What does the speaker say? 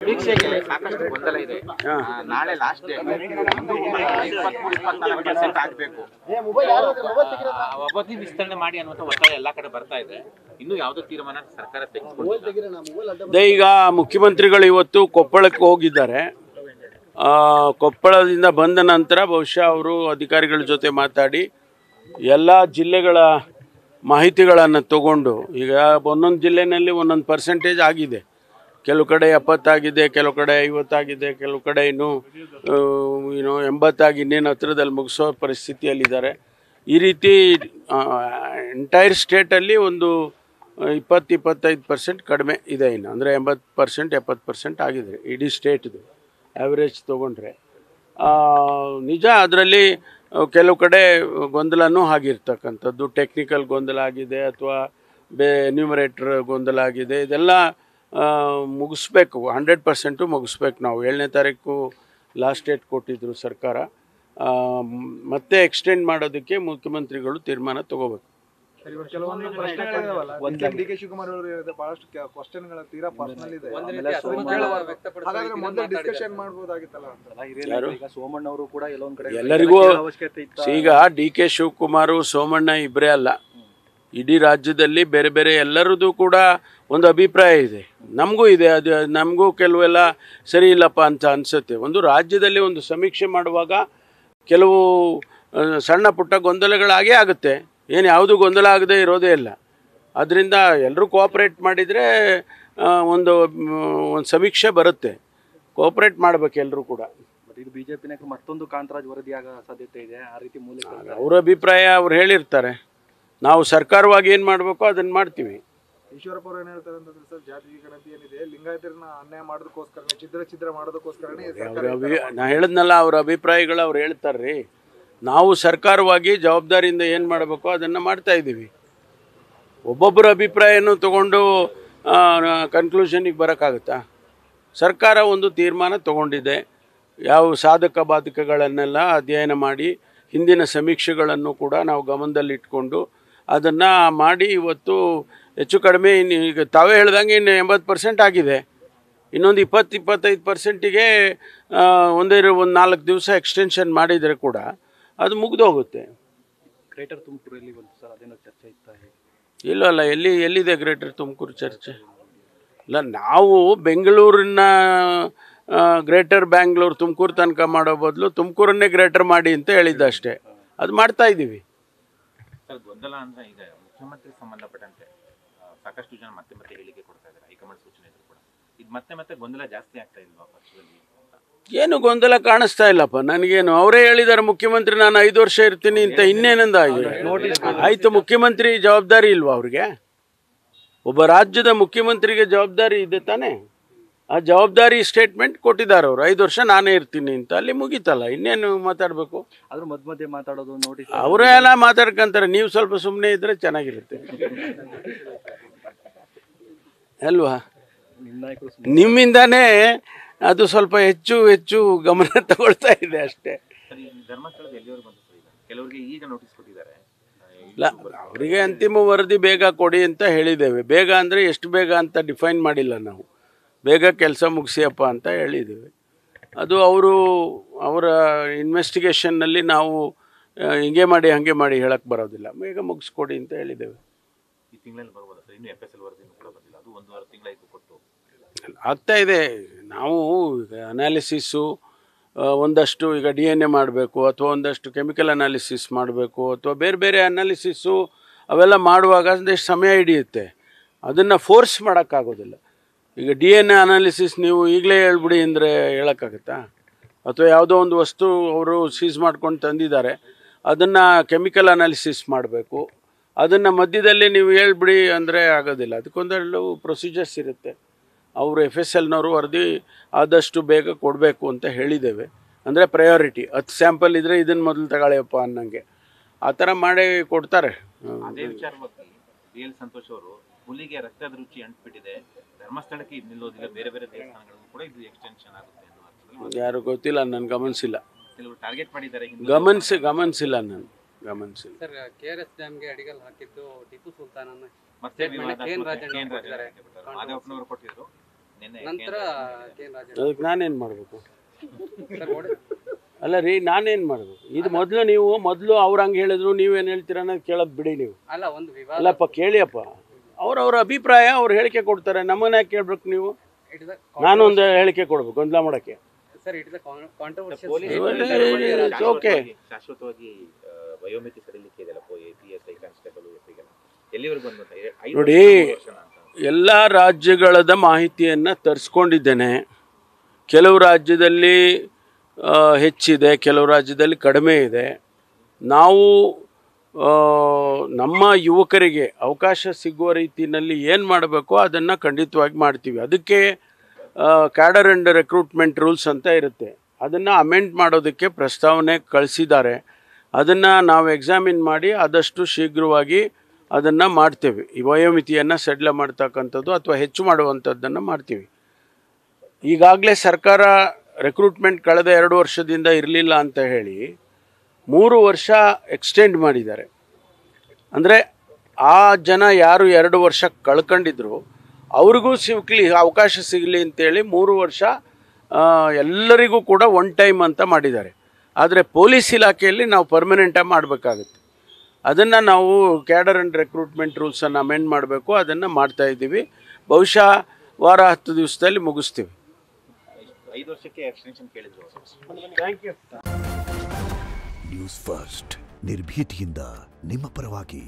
ಪರೀಕ್ಷೆಗೆ ಸಾಕಷ್ಟು ಗೊಂದಲ ಇದೆ. ನಾಳೆ ಲಾಸ್ಟ್ ಡೇಟ್, 23-24% ಆಗಬೇಕು. ಅವಧಿ ವಿಸ್ತರಣೆ ಮಾಡಿ ಅನ್ನುವಂಥ ಒತ್ತಾಯ ಎಲ್ಲ ಕಡೆ ಬರ್ತಾ ಇದೆ. ಇನ್ನು ಯಾವುದೇ ತೀರ್ಮಾನ ಸರ್ಕಾರ ತೆಗೆದುಕೊಂಡಿಲ್ಲ. ಈಗ ಮುಖ್ಯಮಂತ್ರಿಗಳು ಇವತ್ತು ಕೊಪ್ಪಳಕ್ಕೆ ಹೋಗಿದ್ದಾರೆ. ಕೊಪ್ಪಳದಿಂದ ಬಂದ ನಂತರ ಬಹುಶಃ ಅವರು ಅಧಿಕಾರಿಗಳ ಜೊತೆ ಮಾತಾಡಿ ಎಲ್ಲ ಜಿಲ್ಲೆಗಳ ಮಾಹಿತಿಗಳನ್ನು ತಗೊಂಡು, ಈಗ ಒಂದೊಂದು ಜಿಲ್ಲೆಯಲ್ಲಿ ಒಂದೊಂದು ಪರ್ಸೆಂಟೇಜ್ ಆಗಿದೆ. ಕೆಲವು ಕಡೆ 70 ಆಗಿದೆ, ಕೆಲವು ಕಡೆ 50 ಆಗಿದೆ, ಕೆಲವು ಕಡೆ ಇನ್ನೂ 80 ಇನ್ನೇನು ಹತ್ತಿರದಲ್ಲಿ ಮುಗಿಸೋ ಪರಿಸ್ಥಿತಿಯಲ್ಲಿದ್ದಾರೆ. ಈ ರೀತಿ ಎಂಟೈರ್ ಸ್ಟೇಟಲ್ಲಿ ಒಂದು 20-25% ಕಡಿಮೆ ಇದೆ ಇನ್ನು, ಅಂದರೆ 80% 70% ಆಗಿದೆ ಇಡೀ ಸ್ಟೇಟ್ದು ಆ್ಯಾವ್ರೇಜ್ ತೊಗೊಂಡ್ರೆ. ನಿಜ ಅದರಲ್ಲಿ ಕೆಲವು ಕಡೆ ಗೊಂದಲನೂ ಆಗಿರ್ತಕ್ಕಂಥದ್ದು, ಟೆಕ್ನಿಕಲ್ ಗೊಂದಲ ಆಗಿದೆ ಅಥವಾ ಎನ್ಯೂಮರೇಟರ್ ಗೊಂದಲ ಆಗಿದೆ. ಇದೆಲ್ಲ ಮುಗಿಸ್ಬೇಕು, 100% ಮುಗಿಸ್ಬೇಕು. ನಾವು 7ನೇ ತಾರೀಕು ಲಾಸ್ಟ್ ಡೇಟ್ ಕೊಟ್ಟಿದ್ದರು ಸರ್ಕಾರ. ಮತ್ತೆ ಎಕ್ಸ್ಟೆಂಡ್ ಮಾಡೋದಕ್ಕೆ ಮುಖ್ಯಮಂತ್ರಿಗಳು ತೀರ್ಮಾನ ತಗೋಬೇಕು. ಡಿ.ಕೆ. ಶಿವಕುಮಾರ್ ಅವರು ಬಹಳಷ್ಟು ಕ್ವಶನ್ಗಳ ತೀರಾ ಪರ್ಸನಲ್ ಇದೆ, ಸೋಮಣ್ಣ ಅವರು ಕೂಡ ಎಲ್ಲರಿಗೂ ಈಗ ಡಿ.ಕೆ. ಶಿವಕುಮಾರ್ ಸೋಮಣ್ಣ ಇಬ್ಬರೇ ಅಲ್ಲ, ಇಡೀ ರಾಜ್ಯದಲ್ಲಿ ಬೇರೆ ಬೇರೆ ಎಲ್ಲರದ್ದು ಕೂಡ ಒಂದು ಅಭಿಪ್ರಾಯ ಇದೆ. ನಮಗೂ ಇದೆ, ಅದು ನಮಗೂ ಕೆಲವೆಲ್ಲ ಸರಿ ಇಲ್ಲಪ್ಪ ಅಂತ ಅನಿಸುತ್ತೆ. ಒಂದು ರಾಜ್ಯದಲ್ಲಿ ಒಂದು ಸಮೀಕ್ಷೆ ಮಾಡುವಾಗ ಕೆಲವು ಸಣ್ಣ ಪುಟ್ಟ ಗೊಂದಲಗಳಾಗೇ ಆಗುತ್ತೆ. ಏನು ಯಾವುದು ಗೊಂದಲ ಆಗದೆ ಇರೋದೇ ಇಲ್ಲ. ಅದರಿಂದ ಎಲ್ಲರೂ ಕೋಆಪ್ರೇಟ್ ಮಾಡಿದರೆ ಒಂದು ಸಮೀಕ್ಷೆ ಬರುತ್ತೆ. ಕೋಆಪ್ರೇಟ್ ಮಾಡಬೇಕು ಎಲ್ಲರೂ ಕೂಡ. ಇದು ಬಿಜೆಪಿನ ಮತ್ತೊಂದು ಕಾಂತರಾಜ್ ವರದಿಯಾಗ ಸಾಧ್ಯತೆ ಇದೆ, ಆ ರೀತಿ ಮೂಲಕ ಅವ್ರ ಅಭಿಪ್ರಾಯ ಅವ್ರು ಹೇಳಿರ್ತಾರೆ. ನಾವು ಸರ್ಕಾರವಾಗಿ ಏನು ಮಾಡಬೇಕು ಅದನ್ನು ಮಾಡ್ತೀವಿ. ಈಶ್ವರಪ್ಪ ಅವರು ಏನು ಹೇಳ್ತಾರೆ ಅಂತಂದ್ರೆ, ಸರ್ ಜಾತಿ ಗಣತಿ ಏನಿದೆ ಲಿಂಗಾಯತರನ್ನ ಅನ್ಯಾಯ ಮಾಡೋದಕ್ಕೋಸ್ಕರ, ಛಿದ್ರ ಮಾಡೋದಕ್ಕೋಸ್ಕರನೇ ನಾ ಹೇಳಿದ್ನಲ್ಲ, ಅವ್ರ ಅಭಿಪ್ರಾಯಗಳು ಅವ್ರು ಹೇಳ್ತಾರ್ರಿ. ನಾವು ಸರ್ಕಾರವಾಗಿ ಜವಾಬ್ದಾರಿಯಿಂದ ಏನು ಮಾಡಬೇಕು ಅದನ್ನು ಮಾಡ್ತಾ ಇದ್ದೀವಿ. ಒಬ್ಬೊಬ್ಬರ ಅಭಿಪ್ರಾಯನೂ ತಗೊಂಡು ಕನ್ಕ್ಲೂಷನಿಗೆ ಬರೋಕ್ಕಾಗುತ್ತಾ? ಸರ್ಕಾರ ಒಂದು ತೀರ್ಮಾನ ತಗೊಂಡಿದೆ. ಯಾವ ಸಾಧಕ ಬಾಧಕಗಳನ್ನೆಲ್ಲ ಅಧ್ಯಯನ ಮಾಡಿ ಹಿಂದಿನ ಸಮೀಕ್ಷೆಗಳನ್ನು ಕೂಡ ನಾವು ಗಮನದಲ್ಲಿಟ್ಕೊಂಡು ಅದನ್ನು ಮಾಡಿ ಇವತ್ತು ಹೆಚ್ಚು ಕಡಿಮೆ ಈಗ ತಾವೇ ಹೇಳ್ದಂಗೆ ಇನ್ನು 80% ಆಗಿದೆ. ಇನ್ನೊಂದು 20-25%ಗೆ ಒಂದು 4 ದಿವಸ ಎಕ್ಸ್ಟೆನ್ಷನ್ ಮಾಡಿದರೆ ಕೂಡ ಅದು ಮುಗಿದೋಗುತ್ತೆ. ಗ್ರೇಟರ್ ತುಮಕೂರಲ್ಲಿ ಒಂದು ಸರ್ ಅದೇನೋ ಚರ್ಚೆ ಇತ್ತಾ? ಇಲ್ಲಲ್ಲ, ಎಲ್ಲಿದೆ ಗ್ರೇಟರ್ ತುಮಕೂರು ಚರ್ಚೆ? ಇಲ್ಲ, ನಾವು ಬೆಂಗಳೂರಿನ ಗ್ರೇಟರ್ ಬ್ಯಾಂಗ್ಳೂರು ತುಮಕೂರು ತನಕ ಮಾಡೋ ಬದಲು ತುಮಕೂರನ್ನೇ ಗ್ರೇಟರ್ ಮಾಡಿ ಅಂತ ಹೇಳಿದ್ದಷ್ಟೇ. ಅದು ಮಾಡ್ತಾ ಇದ್ದೀವಿ. ಸರ್, ಗೊಂದಲ ಅಂದರೆ ಈಗ ಮುಖ್ಯಮಂತ್ರಿ ಸಂಬಂಧಪಟ್ಟಂತೆ ಸಾಕಷ್ಟು ಜನ ಮತ್ತೆ ಮತ್ತೆ ಹೇಳಿಕೆ ಕೊಡ್ತಾ ಇದ್ದಾರೆ, ಹೈಕಮಾಂಡ್ ಸೂಚನೆ ಇದ್ರು ಕೂಡ. ಇದು ಮತ್ತೆ ಗೊಂದಲ ಜಾಸ್ತಿ ಆಗ್ತಾ ಇಲ್ವಾ ಪಕ್ಷದಲ್ಲಿ? ಏನು ಗೊಂದಲ ಕಾಣಿಸ್ತಾ ಇಲ್ಲಪ್ಪ ನನಗೇನು. ಅವರೇ ಹೇಳಿದ್ದಾರೆ ಮುಖ್ಯಮಂತ್ರಿ ನಾನು 5 ವರ್ಷ ಇರ್ತೀನಿ ಅಂತ. ಇನ್ನೇನಂದ ಆಯಿತು, ಮುಖ್ಯಮಂತ್ರಿ ಜವಾಬ್ದಾರಿ ಇಲ್ವಾ ಅವ್ರಿಗೆ? ಒಬ್ಬ ರಾಜ್ಯದ ಮುಖ್ಯಮಂತ್ರಿಗೆ ಜವಾಬ್ದಾರಿ ಇದೆ ತಾನೇ. ಆ ಜವಾಬ್ದಾರಿ ಸ್ಟೇಟ್ಮೆಂಟ್ ಕೊಟ್ಟಿದ್ದಾರೆ ಅವರು, 5 ವರ್ಷ ನಾನೇ ಇರ್ತೀನಿ ಅಂತ. ಅಲ್ಲಿ ಮುಗೀತಲ್ಲ, ಇನ್ನೇನು ಮಾತಾಡಬೇಕು? ಅದ್ರ ಮಧ್ಯೆ ಮಾತಾಡೋದು ನೋಡಿ, ಅವರೇ ಎಲ್ಲ ಮಾತಾಡ್ಕೊಂತಾರೆ. ನೀವು ಸ್ವಲ್ಪ ಸುಮ್ಮನೆ ಇದ್ರೆ ಚೆನ್ನಾಗಿರುತ್ತೆ ಅಲ್ವಾ? ನಿಮ್ಮಿಂದಾನೇ ಅದು ಸ್ವಲ್ಪ ಹೆಚ್ಚು ಗಮನ ತಗೊಳ್ತಾ ಇದೆ ಅಷ್ಟೇ. ಇಲ್ಲ, ಅವರಿಗೆ ಅಂತಿಮ ವರದಿ ಬೇಗ ಕೊಡಿ ಅಂತ ಹೇಳಿದ್ದೇವೆ. ಬೇಗ ಅಂದರೆ ಎಷ್ಟು ಬೇಗ ಅಂತ ಡಿಫೈನ್ ಮಾಡಿಲ್ಲ ನಾವು. ಬೇಗ ಕೆಲಸ ಮುಗಿಸಿಯಪ್ಪ ಅಂತ ಹೇಳಿದ್ದೇವೆ. ಅದು ಅವರ ಇನ್ವೆಸ್ಟಿಗೇಷನ್ನಲ್ಲಿ ನಾವು ಹಿಂಗೆ ಮಾಡಿ ಹಾಗೆ ಮಾಡಿ ಹೇಳಕ್ಕೆ ಬರೋದಿಲ್ಲ. ಬೇಗ ಮುಗಿಸ್ಕೊಡಿ ಅಂತ ಹೇಳಿದ್ದೇವೆ. ಈ ತಿಂಗಳಲ್ಲಿ ಬರ್ಬೋದಾ ಸರ್? ಇನ್ನು FSL ವರದಿನೂ ಕೂಡ ಬಂದಿಲ್ಲ, ಅದು 1 ತಿಂಗಳಾಯಿತು ಕೊಟ್ಟು. ಆಗ್ತಾ ಇದೆ. ನಾವು ಅನಾಲಿಸಿಸ್ಸು ಒಂದಷ್ಟು ಈಗ DNA ಮಾಡಬೇಕು, ಅಥವಾ ಒಂದಷ್ಟು ಕೆಮಿಕಲ್ ಅನಾಲಿಸಿಸ್ ಮಾಡಬೇಕು, ಅಥವಾ ಬೇರೆ ಬೇರೆ ಅನಾಲಿಸಿಸ್ಸು ಅವೆಲ್ಲ ಮಾಡುವಾಗ ಒಂದಷ್ಟು ಸಮಯ ಹಿಡಿಯುತ್ತೆ. ಅದನ್ನು ಫೋರ್ಸ್ ಮಾಡೋಕ್ಕಾಗೋದಿಲ್ಲ. ಈಗ DNA ಅನಾಲಿಸಿಸ್ ನೀವು ಈಗಲೇ ಹೇಳ್ಬಿಡಿ ಅಂದರೆ ಹೇಳೋಕ್ಕಾಗತ್ತಾ? ಅಥವಾ ಯಾವುದೋ ಒಂದು ವಸ್ತು ಅವರು ಸೀಸ್ ಮಾಡ್ಕೊಂಡು ತಂದಿದ್ದಾರೆ, ಅದನ್ನು ಕೆಮಿಕಲ್ ಅನಾಲಿಸಿಸ್ ಮಾಡಬೇಕು. ಅದನ್ನು ಮಧ್ಯದಲ್ಲಿ ನೀವು ಹೇಳ್ಬಿಡಿ ಅಂದರೆ ಆಗೋದಿಲ್ಲ. ಅದಕ್ಕೊಂದೆರಡು ಪ್ರೊಸೀಜರ್ಸ್ ಇರುತ್ತೆ. ಅವರು FSLನವರು ವರದಿ ಆದಷ್ಟು ಬೇಗ ಕೊಡಬೇಕು ಅಂತ ಹೇಳಿದ್ದೇವೆ. ಅಂದರೆ ಪ್ರಯಾರಿಟಿ 10 ಸ್ಯಾಂಪಲ್ ಇದ್ದರೆ ಇದನ್ನು ಮೊದಲು ತಗೊಳ್ಳಿಯಪ್ಪ ಅನ್ನಂಗೆ ಆ ಥರ ಮಾಡಿ ಕೊಡ್ತಾರೆ. ಅದೇ ವಿಚಾರವಾಗಿ BL ಸಂತೋಷ್ ಅವರು ಹುಲಿಗೆ ರಕ್ತದ ರುಚಿ ಅಂಟ್ಬಿಟ್ಟಿದೆ, ಧರ್ಮಸ್ಥಳಕ್ಕೆ ಇದು ನಿಲ್ಲೋದಿಲ್ಲ, ಬೇರೆ ಬೇರೆ ದೇವಸ್ಥಾನಗಳಿಗೂ ಕೂಡ ಇದು ಎಕ್ಸ್ಟೆನ್ಷನ್ ಆಗುತ್ತೆ ಅನ್ನೋ ಯಾರು ಗೊತ್ತಿಲ್ಲ, ನಾನು ಗಮನಿಸಿಲ್ಲ. ಕೆಲವರು ಟಾರ್ಗೆಟ್ ಮಾಡಿದ್ದಾರೆ, ಗಮನಿಸಿಲ್ಲ ನಾನು. ಸರ್, KRS ಡ್ಯಾಮ್ಗೆ ಅಡಿಗಲ್ ಹಾಕಿದ್ದು ಟಿಪ್ಪು ಸುಲ್ತಾನ್ ಮತ್ತೆ ಮಾದೇವಪ್ಪನವರು ಕೊಟ್ಟಿದ್ರು. ನಂತರ ಕೆ ಎನ್ ರಾಜಣ್ಣ ಅದಕ್ಕೆ ನಾನೇನು ಮಾಡಬೇಕು? ಸರ್ ಅಲ್ಲ ರೀ, ನಾನೇನು ಮಾಡಬೇಕು? ಇದು ಮೊದಲು ಅವ್ರು ಹಂಗೆ ಹೇಳಿದ್ರು, ನೀವೇನು ಹೇಳ್ತೀರ ಅನ್ನೋದು ಕೇಳೋದು ಬಿಡಿ ನೀವು. ಅಲ್ಲ ಒಂದು ವಿವಾದ ಅಲ್ಲಪ್ಪ ಕೇಳಿಯಪ್ಪ, ಅವ್ರವ್ರ ಅಭಿಪ್ರಾಯ ಅವ್ರು ಹೇಳಿಕೆ ಕೊಡ್ತಾರೆ, ನಮ್ಮನ್ನ ಯಾಕೆ ಕೇಳ್ಬೇಕು ನೀವು? ನಾನು ಒಂದು ಹೇಳಿಕೆ ಕೊಡ್ಬೇಕು ಗೊಂದಲ ಮಾಡೋಕ್ಕೆ? Sir it is controversial okay. ಶಾಶ್ವತವಾಗಿ ವಯೋಮಿತಿ ಸಡಿಲಿಕ್ಕೆ ಇದೆಯಲ್ಲ PSI ಕಾನ್ಸ್ಟೇಬಲ್ ಎಸ್ಪಿಗೆಲ್ಲ ಎಲ್ಲಿವರೆಗೂ ಬಂದಂತ ನೋಡಿ, ಎಲ್ಲ ರಾಜ್ಯಗಳದ ಮಾಹಿತಿಯನ್ನು ತರಿಸ್ಕೊಂಡಿದ್ದೇನೆ. ಕೆಲವು ರಾಜ್ಯದಲ್ಲಿ ಹೆಚ್ಚಿದೆ, ಕೆಲವು ರಾಜ್ಯದಲ್ಲಿ ಕಡಿಮೆ ಇದೆ. ನಾವು ನಮ್ಮ ಯುವಕರಿಗೆ ಅವಕಾಶ ಸಿಗುವ ರೀತಿಯಲ್ಲಿ ಏನು ಮಾಡಬೇಕೋ ಅದನ್ನು ಖಂಡಿತವಾಗಿ ಮಾಡ್ತೀವಿ. ಅದಕ್ಕೆ ಕ್ಯಾಡರ್ ಆ್ಯಂಡ್ ರೆಕ್ರೂಟ್ಮೆಂಟ್ ರೂಲ್ಸ್ ಅಂತ ಇರುತ್ತೆ, ಅದನ್ನು ಅಮೆಂಡ್ ಮಾಡೋದಕ್ಕೆ ಪ್ರಸ್ತಾವನೆ ಕಳಿಸಿದ್ದಾರೆ. ಅದನ್ನು ನಾವು ಎಕ್ಸಾಮಿನ್ ಮಾಡಿ ಆದಷ್ಟು ಶೀಘ್ರವಾಗಿ ಅದನ್ನು ಮಾಡ್ತೇವೆ. ಈ ವಯೋಮಿತಿಯನ್ನು ಸಡಿಲ ಮಾಡ್ತಕ್ಕಂಥದ್ದು ಅಥವಾ ಹೆಚ್ಚು ಮಾಡುವಂಥದ್ದನ್ನು ಮಾಡ್ತೀವಿ. ಈಗಾಗಲೇ ಸರ್ಕಾರ ರೆಕ್ರೂಟ್ಮೆಂಟ್ ಕಳೆದ 2 ವರ್ಷದಿಂದ ಇರಲಿಲ್ಲ ಅಂತ ಹೇಳಿ 3 ವರ್ಷ ಎಕ್ಸ್ಟೆಂಡ್ ಮಾಡಿದ್ದಾರೆ. ಅಂದರೆ ಆ ಜನ ಯಾರು 2 ವರ್ಷ ಕಳ್ಕೊಂಡಿದ್ರು ಅವ್ರಿಗೂ ಅವಕಾಶ ಸಿಗಲಿ ಅಂತೇಳಿ 3 ವರ್ಷ ಎಲ್ಲರಿಗೂ ಕೂಡ ಒನ್ ಟೈಮ್ ಅಂತ ಮಾಡಿದ್ದಾರೆ. ಆದರೆ ಪೊಲೀಸ್ ಇಲಾಖೆಯಲ್ಲಿ ನಾವು ಪರ್ಮನೆಂಟಾಗಿ ಮಾಡಬೇಕಾಗುತ್ತೆ. ಅದನ್ನು ನಾವು ಕ್ಯಾಡರ್ ಆ್ಯಂಡ್ ರೆಕ್ರೂಟ್ಮೆಂಟ್ ರೂಲ್ಸನ್ನು ಅಮೆಂಡ್ ಮಾಡಬೇಕು. ಅದನ್ನು ಮಾಡ್ತಾಯಿದ್ದೀವಿ. ಬಹುಶಃ ವಾರ 10 ದಿವಸದಲ್ಲಿ ಮುಗಿಸ್ತೀವಿ. 5 ವರ್ಷಕ್ಕೆ ಎಕ್ಸ್ಟೆನ್ಷನ್ ಕೇಳಿದ್ರು. Thank you. ನ್ಯೂಸ್ ಫಸ್ಟ್ ನಿರ್ಭೀತಿಯಿಂದ ನಿಮ್ಮ ಪರವಾಗಿ.